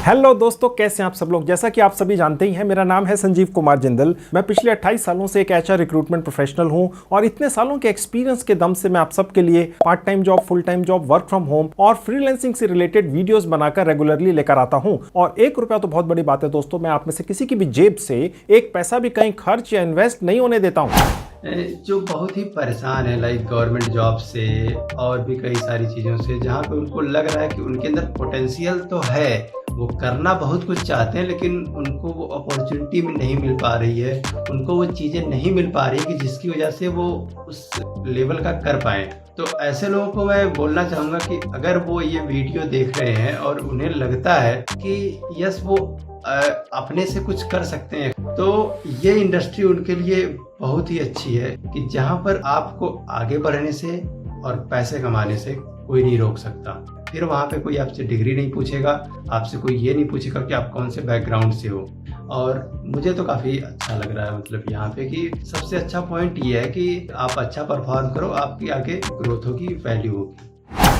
Hello दोस्तों, कैसे हैं आप सब लोग। जैसा कि आप सभी जानते ही हैं, मेरा नाम है संजीव कुमार जिंदल। मैं पिछले 28 सालों से एक एचआर रिक्रूटमेंट प्रोफेशनल हूं और इतने सालों के एक्सपीरियंस के दम से मैं आप सबके लिए part time job, full time job, work from home और फ्रीलांसिंग से रिलेटेड वीडियोस बनाकर रेगुलरली लेकर आता हूं। और ₹1 तो बहुत बड़ी बात है दोस्तों। मैं आप में से किसी की भी जेब से एक पैसा भी कहीं खर्च या इन्वेस्ट नहीं होने देता हूं। जो बहुत ही परेशान है लाइक गवर्नमेंट जॉब से और भी कई सारी चीज़ों से, जहाँ पे उनको लग रहा है कि उनके अंदर पोटेंशियल तो है, वो करना बहुत कुछ चाहते हैं, लेकिन उनको वो अपॉर्चुनिटी में नहीं मिल पा रही है, उनको वो चीज़ें नहीं मिल पा रही कि जिसकी वजह से वो उस लेवल का कर पाएँ। तो ऐसे लोगों को मैं बोलना चाहूँगा कि अगर वो ये वीडियो देख रहे हैं और उन्हें लगता है कि यस वो अपने से कुछ कर सकते हैं, तो ये इंडस्ट्री उनके लिए बहुत ही अच्छी है कि जहाँ पर आपको आगे बढ़ने से और पैसे कमाने से कोई नहीं रोक सकता। फिर वहाँ पे कोई आपसे डिग्री नहीं पूछेगा, आपसे कोई ये नहीं पूछेगा कि आप कौन से बैकग्राउंड से हो। और मुझे तो काफ़ी अच्छा लग रहा है मतलब यहाँ पे कि सबसे अच्छा पॉइंट ये है कि आप अच्छा परफॉर्म करो, आपकी आगे ग्रोथ होगी, वैल्यू होगी।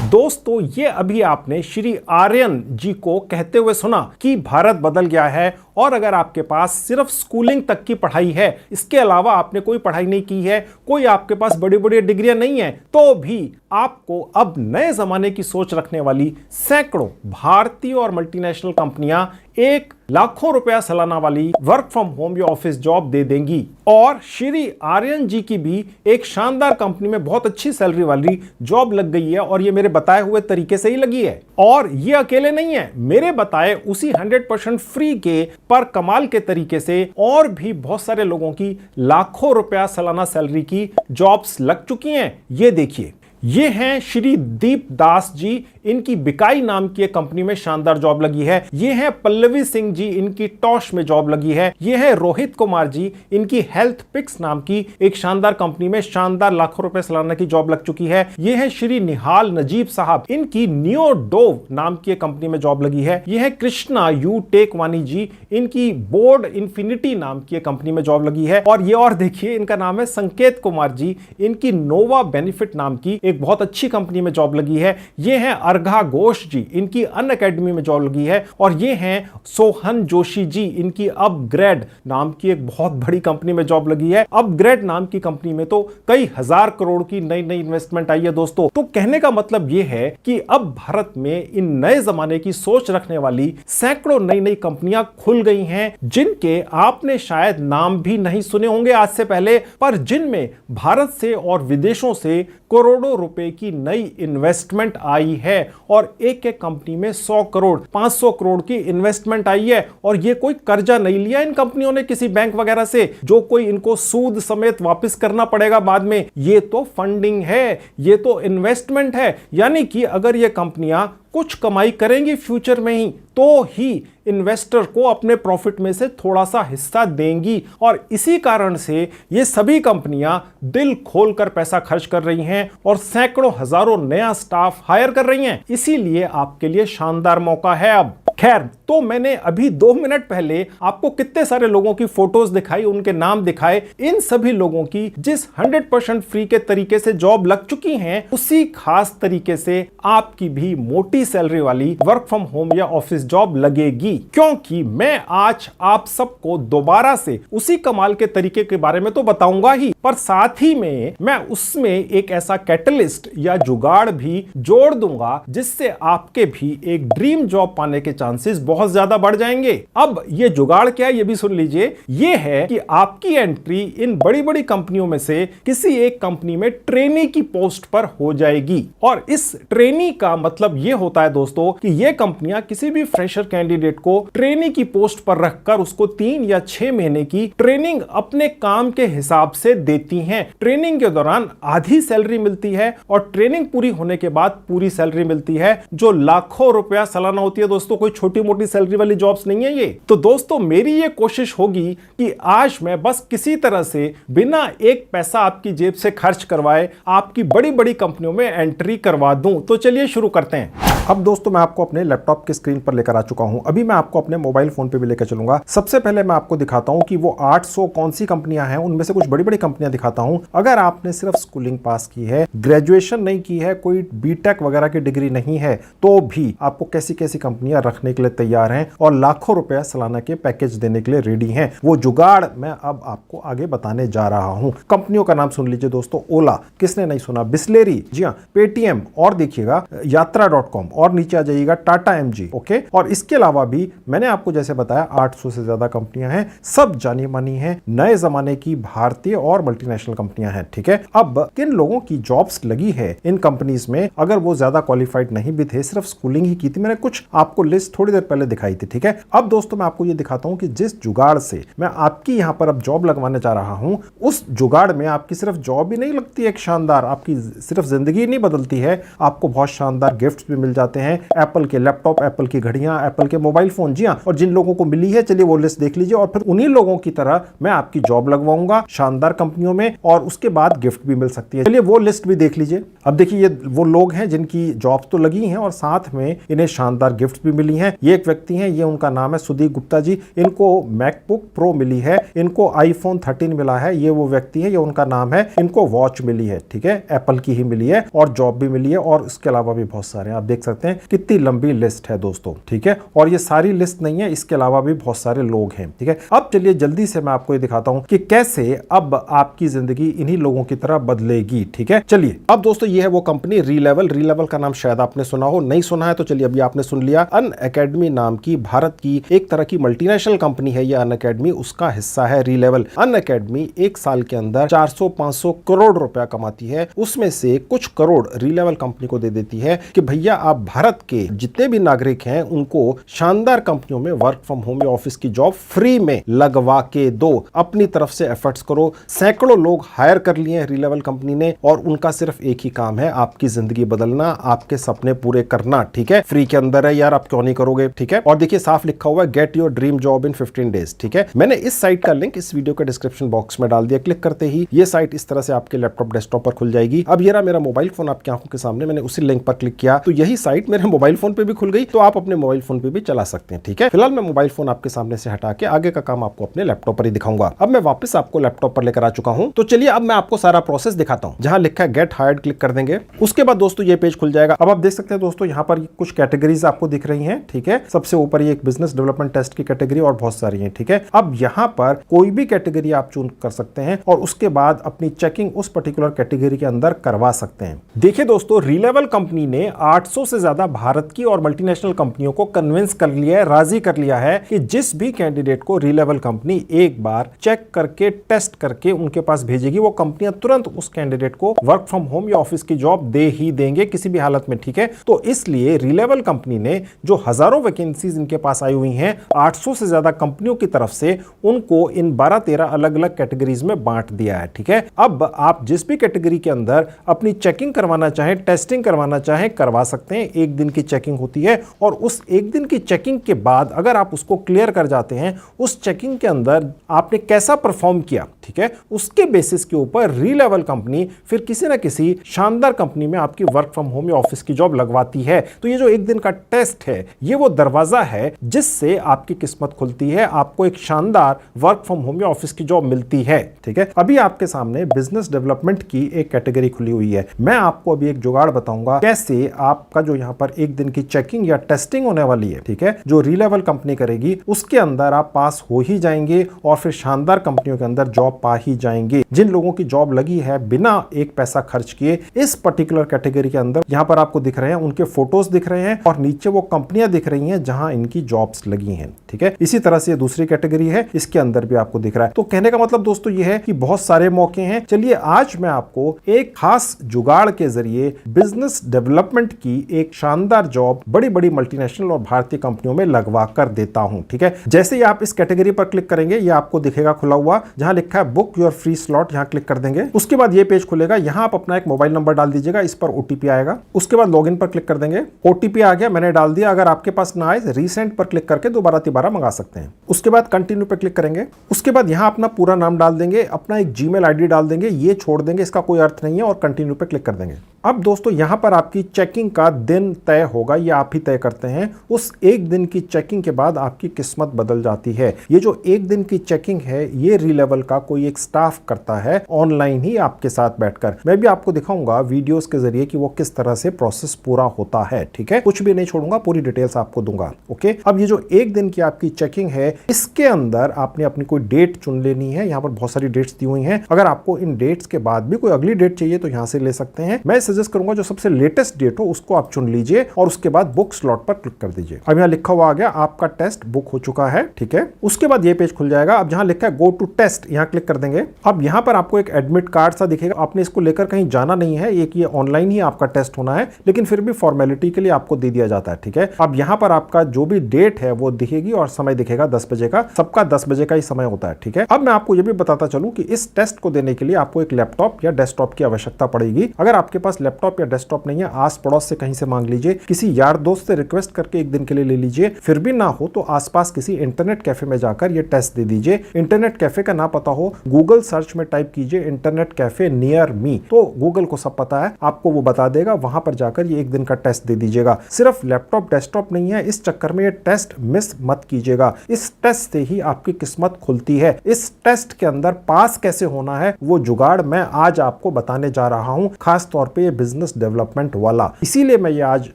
दोस्तों, ये अभी आपने श्री आर्यन जी को कहते हुए सुना कि भारत बदल गया है और अगर आपके पास सिर्फ स्कूलिंग तक की पढ़ाई है, इसके अलावा आपने कोई पढ़ाई नहीं की है, कोई आपके पास बड़ी बड़ी डिग्रियां नहीं है, तो भी आपको अब नए जमाने की सोच रखने वाली सैकड़ों भारतीय और मल्टीनेशनल कंपनियां एक लाखों रुपया सालाना वाली वर्क फ्रॉम होम या ऑफिस जॉब दे देंगी। और श्री आर्यन जी की भी एक शानदार कंपनी में बहुत अच्छी सैलरी वाली जॉब लग गई है और ये मेरे बताए हुए तरीके से ही लगी है। और ये अकेले नहीं है, मेरे बताए उसी 100% फ्री के पर कमाल के तरीके से और भी बहुत सारे लोगों की लाखों रुपया सालाना सैलरी की जॉब्स लग चुकी हैं। ये देखिए, ये हैं श्री दीप दास जी, इनकी बिकाई नाम की एक कंपनी में शानदार जॉब लगी है। ये हैं पल्लवी सिंह जी, इनकी टॉश में जॉब लगी है। ये है रोहित कुमार जी, इनकी हेल्थ पिक्स नाम की एक शानदार कंपनी में शानदार लाखों रुपए सालाना की जॉब लग चुकी है। ये है श्री निहाल नजीब साहब, इनकी नियो डोव नाम की एक कंपनी में जॉब लगी है। ये है कृष्णा यू टेकवानी जी, इनकी बोर्ड इंफिनिटी नाम की एक कंपनी में जॉब लगी है। और ये और देखिए, इनका नाम है संकेत कुमार जी, इनकी नोवा बेनिफिट नाम की एक बहुत अच्छी कंपनी में जॉब लगी है। ये हैं अर्घा घोष जी, इनकी अनअकैडमी में जॉब लगी है। और ये हैं सोहन जोशी जी, इनकी अपग्रेड नाम की एक बहुत बड़ी कंपनी में जॉब लगी है। अपग्रेड नाम की कंपनी में तो कई हजार करोड़ की नई नई इन्वेस्टमेंट आई है दोस्तों। तो कहने का मतलब ये है कि अब भारत में इन नए जमाने की सोच रखने वाली सैकड़ों नई नई कंपनियां खुल गई हैं, जिनके आपने शायद नाम भी नहीं सुने होंगे आज से पहले, पर जिनमें भारत से और विदेशों से करोड़ों रुपए की नई इन्वेस्टमेंट आई है। और एक एक कंपनी में 100 करोड़ 500 करोड़ की इन्वेस्टमेंट आई है। और ये कोई कर्जा नहीं लिया इन कंपनियों ने किसी बैंक वगैरह से, जो कोई इनको सूद समेत वापस करना पड़ेगा बाद में। ये तो फंडिंग है, ये तो इन्वेस्टमेंट है। यानी कि अगर ये कंपनियां कुछ कमाई करेंगी फ्यूचर में ही, तो ही इन्वेस्टर को अपने प्रॉफिट में से थोड़ा सा हिस्सा देंगी। और इसी कारण से ये सभी कंपनियां दिल खोलकर पैसा खर्च कर रही हैं और सैकड़ों हजारों नया स्टाफ हायर कर रही हैं। इसीलिए आपके लिए शानदार मौका है अब। खैर, तो मैंने अभी 2 मिनट पहले आपको कितने सारे लोगों की फोटोज दिखाई, उनके नाम दिखाए। इन सभी लोगों की जिस 100% फ्री के तरीके से जॉब लग चुकी हैं, उसी खास तरीके से आपकी भी मोटी सैलरी वाली वर्क फ्रॉम होम या ऑफिस जॉब लगेगी। क्योंकि मैं आज आप सबको दोबारा से उसी कमाल के तरीके के बारे में तो बताऊंगा ही, पर साथ ही में मैं उसमें एक ऐसा कैटलिस्ट या जुगाड़ भी जोड़ दूंगा जिससे आपके भी एक ड्रीम जॉब पाने के चांसेस बहुत ज्यादा बढ़ जाएंगे। अब ये जुगाड़ क्या है, ये भी सुन लीजिए। ये है कि आपकी एंट्री इन बड़ी बड़ी कंपनियों में से किसी एक कंपनी में ट्रेनी की पोस्ट पर हो जाएगी। और इस ट्रेनी का मतलब ये होता है दोस्तों कि ये कंपनियां किसी भी फ्रेशर कैंडिडेट को ट्रेनी की पोस्ट पर रखकर उसको 3 या 6 महीने की ट्रेनिंग अपने काम के हिसाब से देती हैं। ट्रेनिंग के दौरान आधी सैलरी मिलती है और ट्रेनिंग पूरी होने के बाद पूरी सैलरी मिलती है, जो लाखों रुपया सालाना होती है दोस्तों। कोई छोटी मोटी सैलरी वाली जॉब्स नहीं है ये। तो दोस्तों, मेरी ये कोशिश होगी कि आज मैं बस किसी तरह से बिना एक पैसा आपकी जेब से खर्च करवाए आपकी बड़ी बड़ी कंपनियों में एंट्री करवा दूं। तो चलिए शुरू करते हैं। अब दोस्तों, मैं आपको अपने लैपटॉप की स्क्रीन पर लेकर आ चुका हूं। अभी मैं आपको अपने मोबाइल फोन पे भी लेकर चलूंगा। सबसे पहले मैं आपको दिखाता हूं कि वो 800 कौन सी कंपनियां हैं, उनमें से कुछ बड़ी बड़ी कंपनियां दिखाता हूं। अगर आपने सिर्फ स्कूलिंग पास की है, ग्रेजुएशन नहीं की है, कोई बीटेक वगैरह की डिग्री नहीं है, तो भी आपको कैसी कैसी कंपनियां रखनी रखने के लिए तैयार हैं और लाखों रुपए सालाना के पैकेज देने के लिए रेडी हैं। वो जुगाड़ मैं अब आपको आगे बताने जा रहा हूं। कंपनियों का नाम सुन लीजिए दोस्तों, ओला, किसने नहीं सुना, बिस्लेरी, जी हाँ, पेटीएम, और देखिएगा यात्रा.com, और नीचे आ जाइएगा टाटा एमजी, ओके। और इसके अलावा भी मैंने आपको जैसे बताया 800 से ज्यादा कंपनियां हैं, सब जानी मानी हैं, नए जमाने की भारतीय और मल्टीनेशनल कंपनियां हैं, ठीक है। अब किन लोगों की जॉब्स लगी है इन कंपनीज में, अगर वो ज्यादा क्वालिफाइड नहीं भी थे, सिर्फ स्कूलिंग ही की थी, मैंने कुछ आपको लिस्ट थोड़ी देर पहले दिखाई थी, ठीक है। अब दोस्तों मैं आपको ये दिखाता हूं कि जिस जुगाड़ से मैं आपकी यहां पर अब जॉब लगवाने जा रहा हूं, उस जुगाड़ में आपकी सिर्फ जॉब ही नहीं लगती है एक शानदार, आपकी सिर्फ जिंदगी नहीं बदलती है, आपको बहुत शानदार गिफ्ट्स भी मिल जाते हैं। एप्पल के लैपटॉप, एप्पल की घड़ियां, एप्पल के मोबाइल फोन, जी हाँ। और जिन लोगों को मिली है, चलिए वो लिस्ट देख लीजिए, और फिर उन्हीं लोगों की तरह मैं आपकी जॉब लगवाऊंगा शानदार कंपनियों में, और उसके बाद गिफ्ट भी मिल सकती है। चलिए वो लिस्ट भी देख लीजिए। अब देखिए ये वो लोग हैं जिनकी जॉब्स तो लगी हैं और साथ में इन्हें शानदार गिफ्ट भी मिली हैं। ये एक व्यक्ति हैं, ये उनका नाम है सुदीप गुप्ता जी, इनको मैकबुक प्रो मिली है, इनको आईफोन 13 मिला है। ये वो व्यक्ति है, ये उनका नाम है, इनको वॉच मिली है, ठीक है, एप्पल की ही मिली है, और जॉब भी मिली है, और इसके अलावा भी बहुत सारे, आप देख सकते हैं कितनी लंबी लिस्ट है दोस्तों, ठीक है। और ये सारी लिस्ट नहीं है, इसके अलावा भी बहुत सारे लोग हैं, ठीक है। अब चलिए जल्दी से मैं आपको ये दिखाता हूं कि कैसे अब आपकी जिंदगी इन्हीं लोगों की तरह बदलेगी, ठीक है। चलिए अब दोस्तों ये है वो कंपनी रीलेवल। रीलेवल का नाम शायद आपने सुना हो, नहीं सुना है तो चलिए अभी आपने सुन लिया। अनअकैडमी नाम की भारत की एक तरह की मल्टीनेशनल कंपनी है ये अनअकैडमी, उसका हिस्सा है रीलेवल। अनअकैडमी एक साल के अंदर 400-500 करोड़ रुपया कमाती है, उसमें से कुछ करोड़ रीलेवल कंपनी को दे देती है कि भैया आप भारत के जितने भी नागरिक हैं उनको शानदार कंपनियों में वर्क फ्रॉम होम या ऑफिस की जॉब फ्री में लगवा के दो, अपनी तरफ से एफर्ट्स करो। सैकड़ों लोग हायर कर लिए हैं रीलेवल कंपनी ने, और उनका सिर्फ एक ही काम है, आपकी जिंदगी बदलना, आपके सपने पूरे करना, ठीक है। फ्री के अंदर है यार, आप क्यों नहीं करोगे, ठीक है। और देखिए साफ लिखा हुआ है get your dream job in 15 days, ठीक है। मैंने इस साइट का लिंक इस वीडियो के डिस्क्रिप्शन बॉक्स में डाल दिया, क्लिक करते ही ये साइट इस तरह से आपके लैपटॉप डेस्कटॉप पर खुल जाएगी। अब ये रहा मेरा मोबाइल फोन आपकी आंखों के सामने, मैंने उसी लिंक पर क्लिक किया तो यही साइट मेरे मोबाइल फोन पे भी खुल गई, तो आप अपने मोबाइल फोन पे भी चला सकते हैं, ठीक है। फिलहाल मैं मोबाइल फोन आपके सामने से हटा के आगे का काम आपको अपने लैपटॉप पर ही दिखाऊंगा। अब मैं वापस आपको लैपटॉप पर लेकर आ चुका हूं, तो चलिए अब मैं आपको सारा प्रोसेस दिखाता हूं। जहां लिखा है गेट हायर्ड क्लिक कर देंगे, उसके बाद दोस्तों ये पेज खुल जाएगा। अब आप देख सकते हैं दोस्तों यहाँ पर कुछ कैटेगरीज आपको दिख रही हैं, ठीक है। सबसे ऊपर ये एक बिजनेस डेवलपमेंट टेस्ट की कैटेगरी और बहुत सारी है, ठीक है। अब यहाँ पर कोई भी कैटेगरी आप चूज कर सकते हैं और उसके बाद अपनी चेकिंग उस पर्टिकुलर कैटेगरी के अंदर करवा सकते हैं। देखिए दोस्तों रीलेवल कंपनी ने 800 से ज्यादा भारत की और मल्टीनेशनल कंपनियों को कन्विंस कर लिया है, राजी कर लिया है कि जिस भी कैंडिडेट को रीलेवल कंपनी एक बार चेक करके टेस्ट करके उनके पास भेजेगी, वो कंपनियां तुरंत उस कैंडिडेट को वर्क फ्रॉम होम या ऑफिस की जॉब दे ही देंगे किसी भी हालत में, ठीक है। तो इसलिए रीलेवल कंपनी ने जो हजारों वैकेंसीज इनके पास आई हुई हैं 800 से ज्यादा कंपनियों की तरफ से, उनको इन 12-13 अलग अलग कैटेगरीज में बांट दिया है, ठीक है। अब आप जिस भी कैटेगरी के अंदर अपनी चेकिंग करवाना चाहें, टेस्टिंग करवाना चाहें, करवा सकते हैं। एक दिन की चेकिंग होती है और उस एक दिन की चेकिंग के बाद अगर आप उसको क्लियर कर जाते हैं, उस चेकिंग के अंदर आपने कैसा परफॉर्म किया, ठीक है, उसके बेसिस के ऊपर रीलेवल कंपनी फिर किसी ना किसी शानदार कंपनी में आपकी वर्क फ्रॉम होम या ऑफिस की जॉब लगवाती है। तो ये जो एक दिन का टेस्ट है, ये वो दरवाजा है जिससे आपकी किस्मत खुलती है, आपको एक शानदार वर्क फ्रॉम होम या ऑफिस की जॉब मिलती है, ठीक है। अभी आपके सामने बिजनेस डेवलपमेंट की एक कैटेगरी खुली हुई है। मैं आपको अभी एक जुगाड़ बताऊंगा कैसे आपका जो यहां पर एक दिन की चेकिंग या टेस्टिंग होने वाली है, ठीक है, जो रीलेवल कंपनी करेगी, उसके अंदर आप पास हो ही जाएंगे और फिर शानदार कंपनियों के अंदर जॉब पा ही जाएंगे। जिन लोगों की जॉब लगी है बिना एक पैसा खर्च किए इस पर्टिकुलर कैटेगरी के अंदर, यहां पर आपको दिख रहे हैं उनके फोटोज दिख रहे हैं और नीचे वो कंपनियां दिख रही हैं जहां इनकी जॉब्स लगी हैं, ठीक है। इसी तरह से दूसरी कैटेगरी है, इसके अंदर भी आपको दिख रहा है। तो कहने का मतलब दोस्तों ये है कि बहुत सारे मौके हैं। चलिए आज मैं आपको एक खास जुगाड़ के जरिए बिजनेस डेवलपमेंट की एक शानदार जॉब बड़ी बड़ी मल्टीनेशनल और भारतीय कंपनियों में लगवा कर देता हूं, ठीक है। जैसे ही आप इस कैटेगरी पर क्लिक करेंगे, ये आपको दिखेगा खुला हुआ, जहां लिखा है बुक योर फ्री स्लॉट, यहां क्लिक कर देंगे। उसके बाद ये पेज खुलेगा, यहां आप अपना एक मोबाइल नंबर डाल दीजिएगा, इस पर ओटीपी आएगा। उसके बाद लॉगिन पर क्लिक कर देंगे, ओटीपी आ गया, मैंने डाल दिया। अगर आपके पास ना आए, रीसेंट पर क्लिक करके दोबारा मंगा सकते हैं। उसके बाद कंटिन्यू पर क्लिक करेंगे। उसके बाद यहां अपना पूरा नाम डाल देंगे, अपना एक जीमेल आईडी डाल देंगे, ये छोड़ देंगे, इसका कोई अर्थ नहीं है, और कंटिन्यू पे क्लिक कर देंगे। अब दोस्तों यहां पर आपकी चेकिंग का दिन तय होगा, ये आप ही तय करते हैं। उस एक दिन की चेकिंग के बाद आपकी किस्मत बदल जाती है। ये जो एक दिन की चेकिंग है, ये रीलेवल का कोई एक स्टाफ करता है ऑनलाइन ही आपके साथ बैठकर। मैं भी आपको दिखाऊंगा वीडियोस के जरिए कि वो किस तरह से प्रोसेस पूरा होता है, ठीक है। कुछ भी नहीं छोड़ूंगा, पूरी डिटेल डिटेल्स आपको दूंगा। ओके, अब ये जो एक दिन की आपकी चेकिंग है, इसके अंदर आपने अपनी कोई डेट चुन लेनी है। यहाँ पर बहुत सारी डेट्स दी हुई हैं। अगर आपको इन डेट्स के बाद भी कोई अगली डेट चाहिए तो यहाँ से ले सकते हैं। मैं सजेस्ट करूंगा जो सबसे लेटेस्ट डेट हो उसको आप चुन लीजिए और उसके बाद बुक स्लॉट पर क्लिक कर दीजिए। अब यहाँ लिखा हुआ आ गया आपका टेस्ट बुक हो चुका है। ठीक है, उसके बाद ये पेज खुल जाएगा। अब जहां लिखा है गो टू टेस्ट, यहाँ क्लिक कर देंगे। अब यहाँ पर आपको एक एडमिट कार्ड सा दिखेगा। आपने इसको लेकर कहीं जाना नहीं है, एक ये ऑनलाइन ही आपका टेस्ट होना है, लेकिन फिर भी फॉर्मेलिटी के लिए आपको दे दिया जाता है। ठीक है, अब यहाँ पर आपका जो भी डेट है वो दिखेगी और समय दिखेगा 10 बजे का। सबका 10 बजे का ही समय होता है। ठीक है, अब मैं आपको ये भी बताता चलूं कि इस टेस्ट को देने के लिए आपको एक लैपटॉप या डेस्कटॉप की आवश्यकता पड़ेगी। अगर आपके पास लैपटॉप या डेस्कटॉप नहीं है, आस पड़ोस से कहीं से मांग लीजिए, किसी यार दोस्त से रिक्वेस्ट करके एक दिन के लिए ले लीजिए। फिर भी ना हो तो आसपास किसी इंटरनेट कैफे में जाकर ये टेस्ट दे दीजिए। इंटरनेट कैफे का ना पता हो, गूगल सर्च में टाइप कीजिए इंटरनेट कैफे नियर मी, तो गूगल को सब पता है, आपको वो बता देगा। वहां पर जाकर ये एक दिन का टेस्ट दे दीजिएगा। सिर्फ लैपटॉप डेस्कटॉप नहीं है, इस चक्कर में ये टेस्ट मिस मत कीजिएगा। इस टेस्ट से ही आपकी किस्मत खुलती है। इस टेस्ट के अंदर पास कैसे होना है वो जुगाड़ मैं आज आपको बताने जा रहा हूं, खास तौर पे ये बिजनेस डेवलपमेंट वाला। इसीलिए मैं ये आज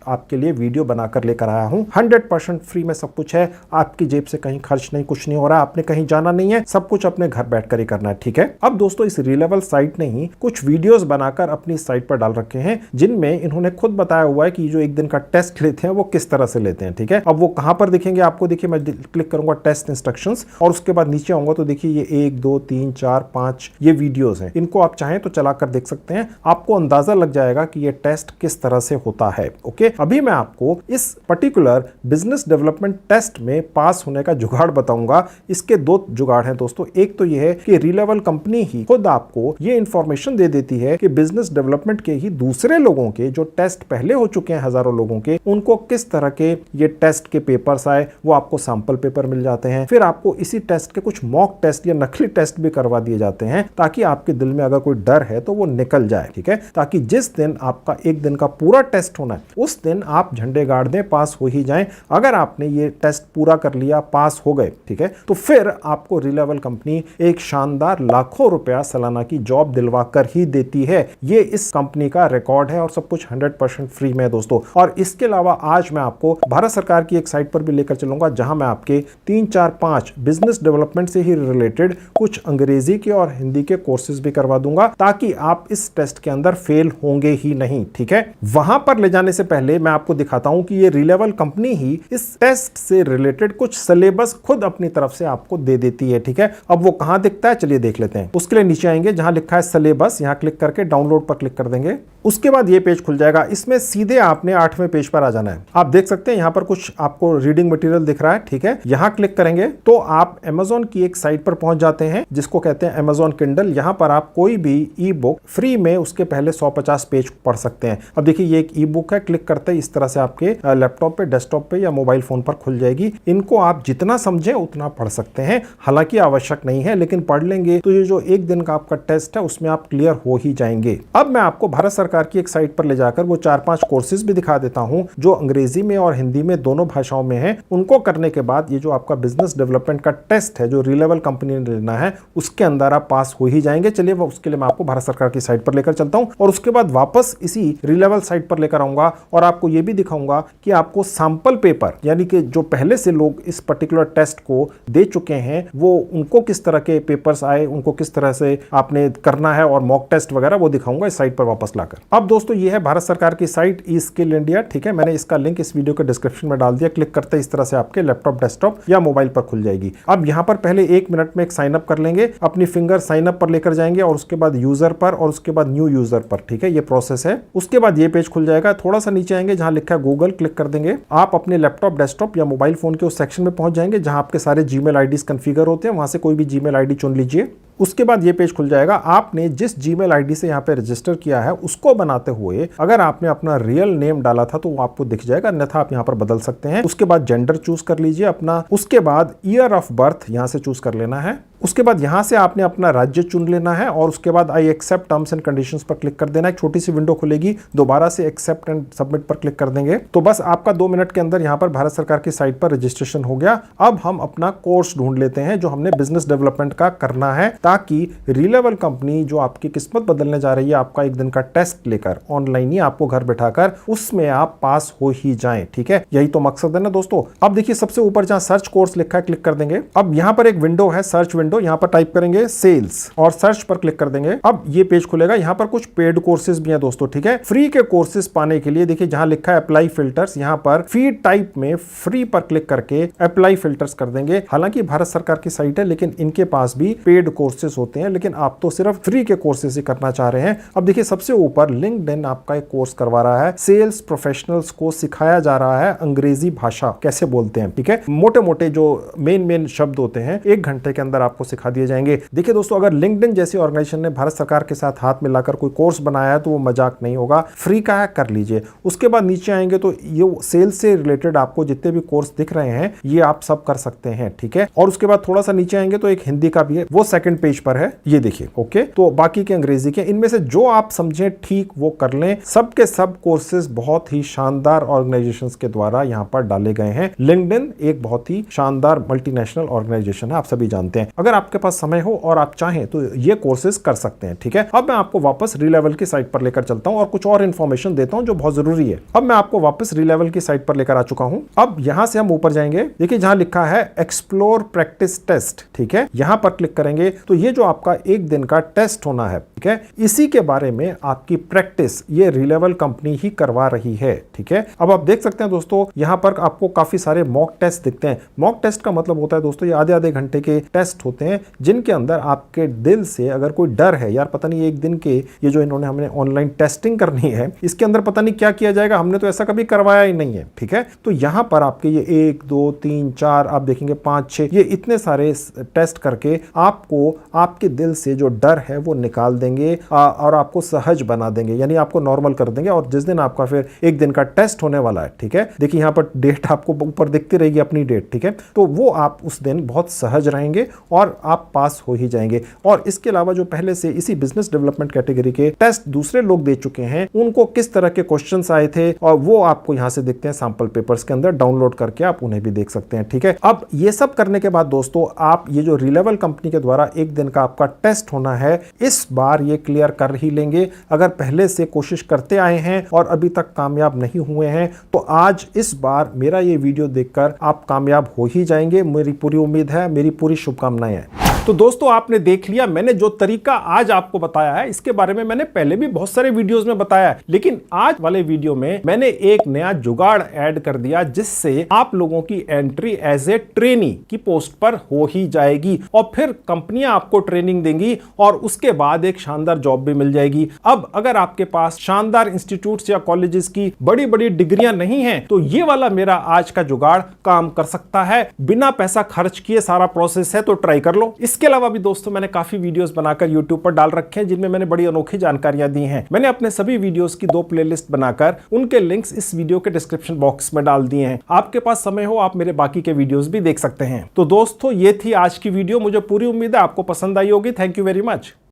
आपके लिए वीडियो बनाकर लेकर आया हूं। 100% फ्री में सब कुछ है, आपकी जेब से कहीं खर्च नहीं, कुछ नहीं हो रहा, आपने कहीं जाना नहीं है, सब कुछ अपने घर बैठकर ही करना है। ठीक है, अब दोस्तों इस रीलेवल साइट ने ही कुछ वीडियोस बनाकर अपनी साइट पर डाल रखे हैं, जिनमें इन्होंने खुद बताया हुआ है कि जो एक दिन का टेस्ट लेते हैं वो किस तरह से लेते हैं। ठीक है, अब वो कहां पर दिखेंगे आपको, देखिए मैं क्लिक करूंगा टेस्ट इंस्ट्रक्शंस और उसके बाद नीचे आऊंगा तो देखिए ये 1 2 3 4 5 ये वीडियोस हैं। इनको आप चाहें तो चलाकर देख सकते हैं, आपको अंदाजा लग जाएगा कि ये टेस्ट किस तरह से होता है। ओके, अभी मैं आपको इस पर्टिकुलर बिजनेस डेवलपमेंट टेस्ट में पास होने का जुगाड़ बताऊंगा। इसके दो जुगाड़ हैं दोस्तों। एक तो ये है कि रीलेवल कंपनी ही खुद आपको ये इंफॉर्मेशन दे देती है कि बिजनेस डेवलपमेंट के ही दूसरे लोगों के जो टेस्ट पहले हो चुके हैं, हजारों लोगों के, उनको किस तरह के ये टेस्ट के पेपर्स आए, वो आपको सैंपल पेपर मिल जाते हैं। फिर आपको इसी टेस्ट के कुछ मॉक टेस्ट या नकली टेस्ट भी करवा दिए जाते हैं, ताकि आपके दिल में अगर कोई डर है तो वो निकल जाए। ठीक है, ताकि जिस दिन आपका एक दिन का पूरा टेस्ट होना है उस दिन आप झंडे गाड़ दें, पास हो ही जाएं। अगर आपने ये टेस्ट पूरा कर लिया, पास हो गए, ठीक है, तो फिर आपको रीलेवल कंपनी एक शानदार लाखों रुपया सालाना की जॉब दिलवा कर ही देती है। ये इस कंपनी का रिकॉर्ड है और सब कुछ 100% फ्री में है दोस्तों। और इसके अलावा आज मैं आपको भारत सरकार की एक साइट पर भी लेकर चलूंगा, जहां मैं आपके 3 4 5 बिजनेस डेवलपमेंट से ही रिलेटेड कुछ अंग्रेजी के और हिंदी के कोर्सेज भी करवा दूंगा, ताकि आप इस टेस्ट के अंदर फेल होंगे ही नहीं। ठीक है, वहां पर ले जाने से पहले मैं आपको दिखाता हूं कि ये रीलेवल कंपनी ही इस टेस्ट से रिलेटेड कुछ सिलेबस खुद अपनी तरफ से आपको दे देती है। ठीक है, अब वो कहां दिखता है चलिए देख लेते हैं। उसके लिए नीचे आएंगे, जहां लिखा है सिलेबस, यहां क्लिक करके डाउनलोड पर क्लिक कर देंगे। उसके बाद ये पेज खुल जाएगा। इसमें सीधे आपने 8वें पेज पर आ जाना है। आप देख सकते हैं यहां पर कुछ आपको रीडिंग मटेरियल दिख रहा है। ठीक है, यहां क्लिक करेंगे तो आप Amazon की एक साइट पर पहुंच जाते हैं, जिसको कहते हैं Amazon Kindle। यहां पर आप कोई भी ई बुक फ्री में उसके पहले 150 पेज पढ़ सकते हैं। अब देखिए ये एक ई बुक है, क्लिक करते ही इस तरह से आपके लैपटॉप पे, डेस्कटॉप पे या मोबाइल फोन पर खुल जाएगी। इनको आप जितना समझे उतना पढ़ सकते हैं, हालांकि आवश्यक नहीं है, लेकिन पढ़ लेंगे तो ये जो एक दिन का आपका टेस्ट है उसमें आप क्लियर हो ही जाएंगे। अब मैं आपको भारत सरकार की एक साइट पर ले जाकर वो 4-5 कोर्सेज भी दिखा देता हूं, जो अंग्रेजी में और हिंदी में दोनों भाषाओं में है। उनको करने के बाद ये जो आपका बिजनेस डेवलपमेंट का टेस्ट है, जो रीलेवल कंपनी ने लेना है, उसके अंदर आप पास हो ही जाएंगे। चलिए उसके लिए मैं आपको भारत सरकार की साइट पर लेकर चलता हूं और उसके बाद वापस इसी रीलेवल साइट पर लेकर आऊंगा और आपको यह भी दिखाऊंगा कि आपको सैंपल पेपर, यानी कि जो पहले से लोग इस पर्टिकुलर टेस्ट को दे चुके हैं, वो उनको किस तरह के पेपर्स आए, उनको किस तरह से आपने करना है और मॉक टेस्ट वगैरह वो दिखाऊंगा इस साइट पर वापस लाकर। अब दोस्तों ये है भारत सरकार की साइट ई स्किल इंडिया। ठीक है, मैंने इसका लिंक इस वीडियो के डिस्क्रिप्शन में डाल दिया। क्लिक करते इस तरह से आपके लैपटॉप, डेस्कटॉप या मोबाइल पर खुल जाएगी। अब यहां पर पहले 1 मिनट में एक साइन अप कर लेंगे, अपनी फिंगर साइन अप पर लेकर जाएंगे और उसके बाद यूजर पर और उसके बाद न्यू यूजर पर। ठीक है, ये प्रोसेस है। उसके बाद ये पेज खुल जाएगा। थोड़ा सा नीचे आएंगे, जहां लिखा है गूगल, क्लिक कर देंगे। आप अपने लैपटॉप, डेस्कटॉप या मोबाइल फोन के उस सेक्शन में पहुंच जाएंगे जहां आपके सारे जीमेल आईडीज कॉन्फ़िगर होते हैं। वहां से कोई भी जीमेल आईडी चुन लीजिए। उसके बाद ये पेज खुल जाएगा। आपने जिस जीमेल आईडी से यहाँ पे रजिस्टर किया है उसको बनाते हुए अगर आपने अपना रियल नेम डाला था तो वो आपको दिख जाएगा, अन्यथा आप यहाँ पर बदल सकते हैं। उसके बाद जेंडर चूज कर लीजिए अपना। उसके बाद ईयर ऑफ बर्थ यहाँ से चूज कर लेना है। उसके बाद यहां से आपने अपना राज्य चुन लेना है और उसके बाद I accept terms and conditions पर क्लिक कर देना है। एक छोटी सी विंडो खुलेगी, दोबारा से एक्सेप्ट एंड सबमिट पर क्लिक कर देंगे तो बस आपका 2 मिनट के अंदर यहां पर भारत सरकार की साइट पर रजिस्ट्रेशन हो गया। अब हम अपना कोर्स ढूंढ लेते हैं जो हमने बिजनेस डेवलपमेंट का करना है, ताकि रीलेवल कंपनी जो आपकी किस्मत बदलने जा रही है आपका एक दिन का टेस्ट लेकर ऑनलाइन ही आपको घर बैठाकर उसमें आप पास हो ही जाएं। ठीक है, यही तो मकसद है ना दोस्तों। अब देखिए सबसे ऊपर जहां सर्च कोर्स लिखा है क्लिक कर देंगे। अब यहां पर एक विंडो है, सर्च विंडो, यहां पर टाइप करेंगे सेल्स और सर्च पर क्लिक कर देंगे। अब ये पेज खुलेगा, यहां पर कुछ पेड कोर्सेज भी हैं दोस्तों। ठीक है, फ्री के कोर्सेज पाने के लिए देखिए जहां लिखा है अप्लाई फिल्टर्स, यहां पर फीड टाइप में फ्री पर क्लिक करके अप्लाई फिल्टर्स कर देंगे। हालांकि भारत सरकार की साइट है लेकिन इनके पास भी पेड कोर्सेज होते हैं, लेकिन आप तो सिर्फ फ्री के कोर्सेज ही करना चाह रहे हैं। अब देखिए सबसे ऊपर लिंक्डइन आपका एक कोर्स करवा रहा है, सेल्स प्रोफेशनल्स को सिखाया जा रहा है अंग्रेजी भाषा कैसे बोलते हैं। ठीक है, मोटे मोटे जो मेन शब्द होते हैं 1 घंटे के अंदर आपको सिखा दिए जाएंगे। देखिए दोस्तों, अगर लिंक्डइन जैसी ऑर्गेनाइजेशन ने भारत सरकार के साथ हाथ मिलाकर कोई कोर्स बनाया है तो वो मजाक नहीं होगा, फ्री का है, कर लीजिए। उसके बाद नीचे आएंगे तो ये सेल्स से रिलेटेड आपको जितने भी कोर्स दिख रहे हैं ये आप सब कर सकते हैं। ठीक है, और उसके बाद थोड़ा सा नीचे आएंगे तो एक हिंदी का भी है, वो सेकंड पेज पर है, ये देखिए। ओके, तो बाकी के अंग्रेजी के, इनमें से जो आप समझें ठीक वो कर लें। सबके सब कोर्सेज बहुत ही शानदार ऑर्गेनाइजेशंस के द्वारा यहां पर डाले गए हैं। लिंक्डइन एक बहुत ही शानदार मल्टीनेशनल ऑर्गेनाइजेशन है, आप सभी जानते हैं। अगर आपके पास समय हो और आप चाहें तो ये कोर्सेज कर सकते हैं। ठीक है, अब मैं आपको वापस रीलेवल की साइट पर लेकर चलता हूं और कुछ और इंफॉर्मेशन देता हूं जो बहुत जरूरी है। अब मैं आपको वापस रीलेवल की साइट पर लेकर आ चुका हूं। अब यहां से हम ऊपर जाएंगे, देखिए जहां लिखा है एक्सप्लोर प्रैक्टिस टेस्ट। ठीक है, यहां पर क्लिक करेंगे तो ये जो आपका 1 दिन का टेस्ट होना है, ठीक है, इसी के बारे में आपकी प्रैक्टिस ये रीलेवल कंपनी ही करवा रही है। ठीक है, अब आप देख सकते हैं दोस्तों यहां पर आपको काफी सारे मॉक टेस्ट दिखते हैं। मॉक टेस्ट का मतलब होता है दोस्तों ये आधे घंटे के टेस्ट होते हैं जिनके अंदर आपके दिल से अगर कोई डर है, यार पता नहीं एक दिन के ये जो इन्होंने हमने ऑनलाइन टेस्टिंग करनी है इसके अंदर पता नहीं क्या किया जाएगा, हमने तो ऐसा कभी करवाया ही नहीं है। ठीक है, तो यहां पर आपके ये 1 2 3 4 आप देखेंगे 5 6 ये इतने सारे टेस्ट करके आपको आपके दिल से जो डर है वो निकाल देंगे और आपको सहज बना देंगे, यानी आपको नॉर्मल कर देंगे। और जिस दिन आपका फिर 1 दिन का टेस्ट होने वाला है, ठीक है, देखिए यहां पर डेट आपको ऊपर दिखती रहेगी अपनी डेट। ठीक है, तो वो आप उस दिन बहुत सहज रहेंगे और आप पास हो ही जाएंगे। और इसके अलावा जो पहले से इसी बिजनेस डेवलपमेंट कैटेगरी के टेस्ट दूसरे लोग दे चुके हैं उनको किस तरह के क्वेश्चंस आए थे और वो आपको यहां से दिखते हैं सैंपल पेपर्स के अंदर, डाउनलोड करके आप उन्हें भी देख सकते हैं। ठीक है, अब ये सब करने के बाद दोस्तों आप ये जो रीलेवल कंपनी के द्वारा 1 दिन का आपका टेस्ट होना है इस बार ये क्लियर कर ही लेंगे। अगर पहले से कोशिश करते आए हैं और अभी तक कामयाब नहीं हुए हैं तो आज इस बार मेरा ये वीडियो देखकर आप कामयाब हो ही जाएंगे, मेरी पूरी उम्मीद है, मेरी पूरी शुभकामनाएं हैं। तो दोस्तों आपने देख लिया, मैंने जो तरीका आज आपको बताया है इसके बारे में मैंने पहले भी बहुत सारे वीडियोस में बताया है, लेकिन आज वाले वीडियो में मैंने एक नया जुगाड़ ऐड कर दिया जिससे आप लोगों की एंट्री एज ए ट्रेनी की पोस्ट पर हो ही जाएगी और फिर कंपनियां आपको ट्रेनिंग देंगी और उसके बाद एक शानदार जॉब भी मिल जाएगी। अब अगर आपके पास शानदार इंस्टीट्यूट्स या कॉलेजेस की बड़ी बड़ी डिग्रियां नहीं है तो ये वाला मेरा आज का जुगाड़ काम कर सकता है, बिना पैसा खर्च किए सारा प्रोसेस है, तो ट्राई कर लो। इसके अलावा भी दोस्तों मैंने काफी वीडियोस बनाकर YouTube पर डाल रखे हैं जिनमें मैंने बड़ी अनोखी जानकारियां दी हैं। मैंने अपने सभी वीडियोस की 2 प्लेलिस्ट बनाकर उनके लिंक्स इस वीडियो के डिस्क्रिप्शन बॉक्स में डाल दिए हैं। आपके पास समय हो आप मेरे बाकी के वीडियोस भी देख सकते हैं। तो दोस्तों ये थी आज की वीडियो, मुझे पूरी उम्मीद है आपको पसंद आई होगी। Thank you very much.